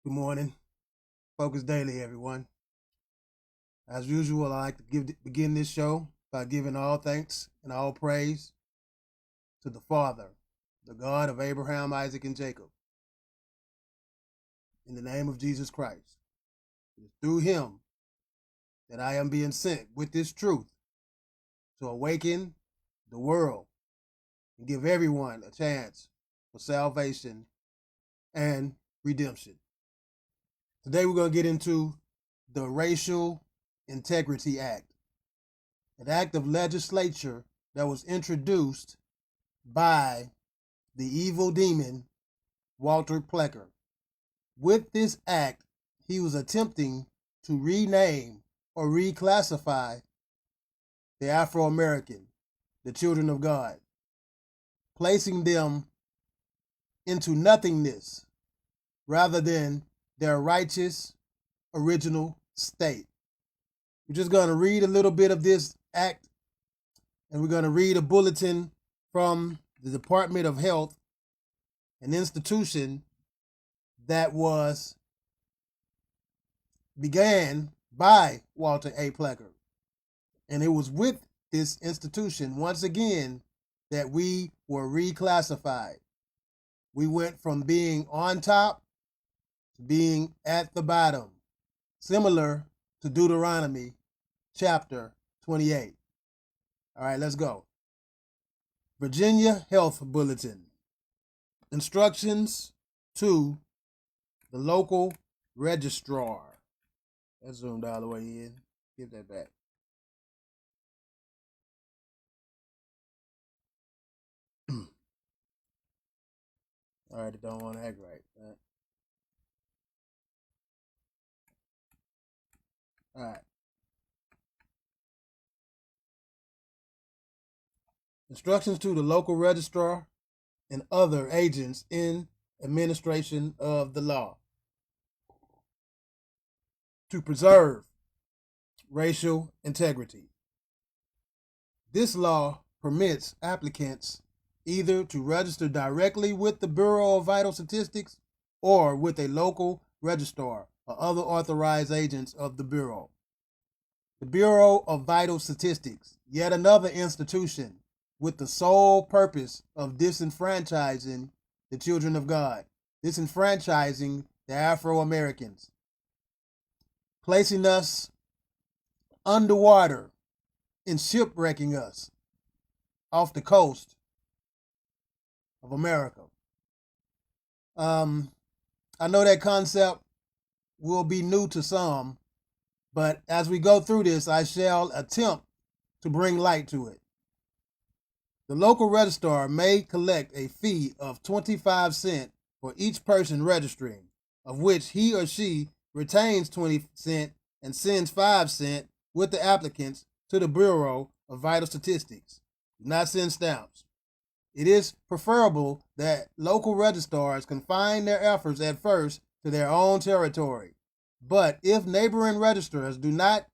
Good morning. Focus Daily, everyone. As usual, I like to begin this show by giving all thanks and all praise to the Father, the God of Abraham, Isaac, and Jacob. In the name of Jesus Christ. It is through him that I am being sent with this truth to awaken the world and give everyone a chance for salvation and redemption. Today we're going to get into the Racial Integrity Act, an act of legislature that was introduced by the evil demon Walter Plecker. With this act, he was attempting to rename or reclassify the Afro-American, the children of God, placing them into nothingness rather than their righteous original state. We're just going to read a little bit of this act, and we're going to read a bulletin from the Department of Health, an institution that began by Walter A. Plecker. And it was with this institution, once again, that we were reclassified. We went from being on top to being at the bottom, similar to Deuteronomy chapter 28. All right, let's go. Virginia Health Bulletin. Instructions to the local registrar. That's zoomed all the way in. Give that back. All right, it don't want to act right. All right. Instructions to the local registrar and other agents in administration of the law to preserve racial integrity. This law permits applicants either to register directly with the Bureau of Vital Statistics or with a local registrar or other authorized agents of the Bureau. The Bureau of Vital Statistics, yet another institution with the sole purpose of disenfranchising the children of God, disenfranchising the Afro-Americans, placing us underwater and shipwrecking us off the coast of America. I know that concept will be new to some, but as we go through this, I shall attempt to bring light to it. The local registrar may collect a fee of 25 cents for each person registering, of which he or she retains 20 cents and sends 5 cents with the applicants to the Bureau of Vital Statistics. Do not send stamps. It is preferable that local registrars confine their efforts at first to their own territory. But if neighboring registrars do not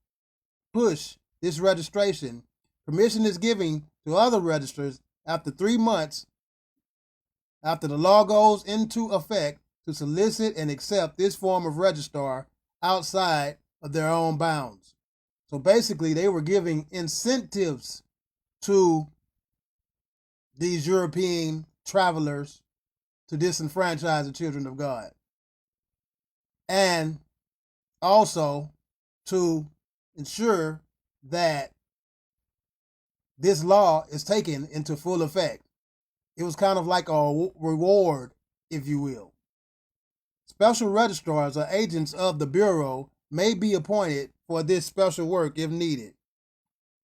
push this registration, permission is given to other registrars after 3 months after the law goes into effect to solicit and accept this form of registrar outside of their own bounds. So basically, they were giving incentives to these European travelers to disenfranchise the children of God, and also to ensure that this law is taken into full effect. It was kind of like a reward, if you will. Special registrars or agents of the Bureau may be appointed for this special work if needed.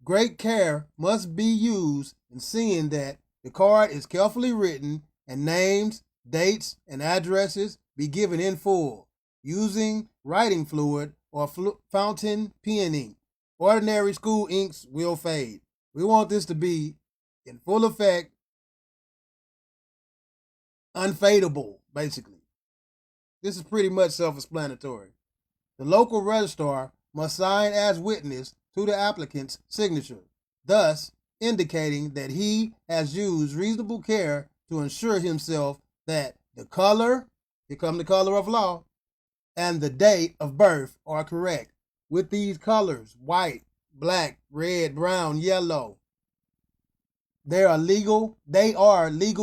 Great care must be used in seeing that the card is carefully written and names, dates, and addresses be given in full, using writing fluid or fountain pen ink. Ordinary school inks will fade. We want this to be in full effect, unfadable, basically. This is pretty much self-explanatory. The local registrar must sign as witness to the applicant's signature, thus indicating that he has used reasonable care to ensure himself that the color, here comes the color of law, and the date of birth are correct. With these colors, white, black, red, brown, yellow, they are legal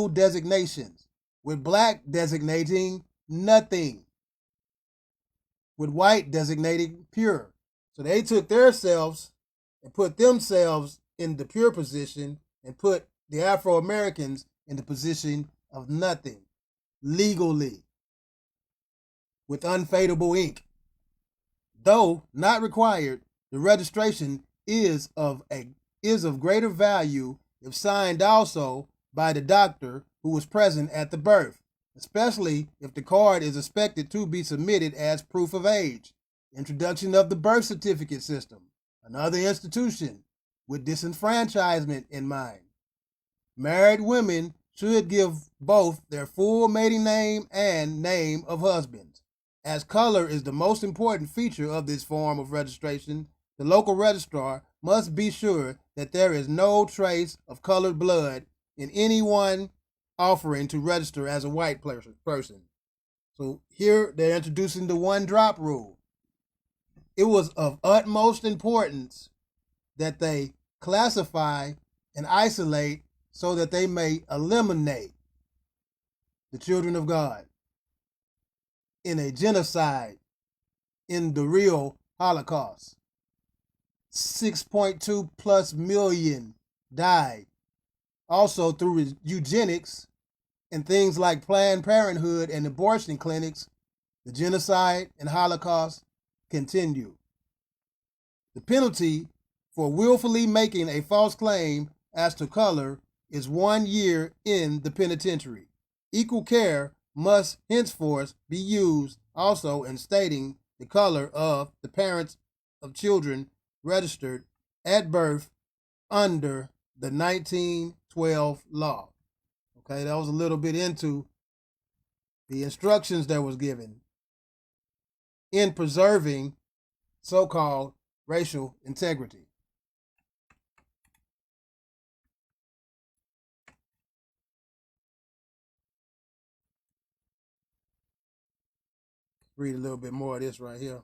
designations, with black designating nothing, with white designating pure. So they took themselves and put themselves in the pure position and put the Afro-Americans in the position of nothing, legally, with unfadable ink. Though not required, the registration is of greater value if signed also by the doctor who was present at the birth, especially if the card is expected to be submitted as proof of age. Introduction of the birth certificate system, another institution with disenfranchisement in mind. Married women should give both their full maiden name and name of husbands. As color is the most important feature of this form of registration, the local registrar must be sure that there is no trace of colored blood in anyone offering to register as a white person. So here they're introducing the one drop rule. It was of utmost importance that they classify and isolate so that they may eliminate the children of God in a genocide, in the real Holocaust. 6.2 plus million died. Also through eugenics and things like Planned Parenthood and abortion clinics, the genocide and Holocaust continue. The penalty for willfully making a false claim as to color is 1 year in the penitentiary. Equal care must henceforth be used also in stating the color of the parents of children registered at birth under the 1912 law. Okay, that was a little bit into the instructions that was given in preserving so-called racial integrity. Read a little bit more of this right here.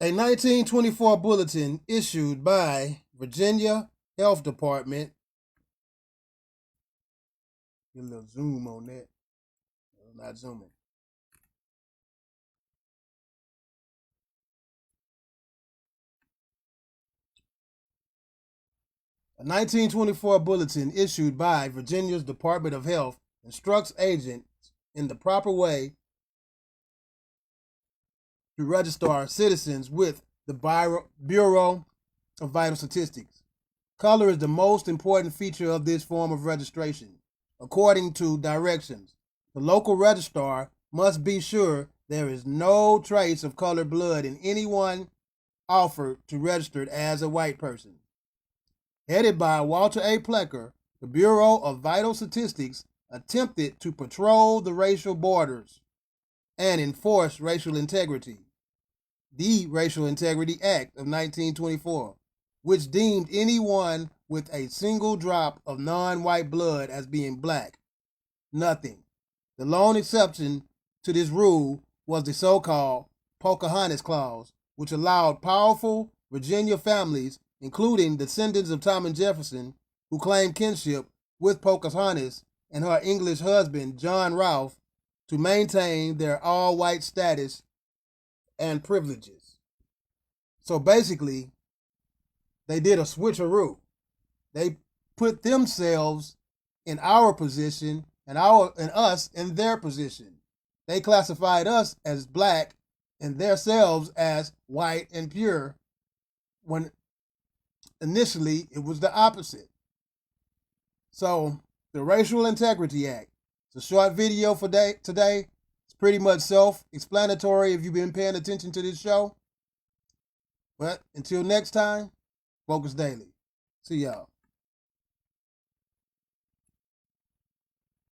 A 1924 bulletin issued by Virginia Health Department. Get a little zoom on that. I'm not zooming. A 1924 bulletin issued by Virginia's Department of Health instructs agents in the proper way to register citizens with the Bureau of Vital Statistics. Color is the most important feature of this form of registration. According to directions, the local registrar must be sure there is no trace of colored blood in anyone offered to register as a white person. Headed by Walter A. Plecker, the Bureau of Vital Statistics attempted to patrol the racial borders and enforce racial integrity. The Racial Integrity Act of 1924, which deemed anyone with a single drop of non-white blood as being black. Nothing. The lone exception to this rule was the so-called Pocahontas Clause, which allowed powerful Virginia families, including descendants of Thomas Jefferson, who claimed kinship with Pocahontas and her English husband, John Rolfe, to maintain their all-white status and privileges. So basically, they did a switcheroo. They put themselves in our position and us in their position. They classified us as black and themselves as white and pure, when initially it was the opposite. So the Racial Integrity Act. It's a short video for today. It's pretty much self-explanatory if you've been paying attention to this show. But until next time, Focus Daily. See y'all.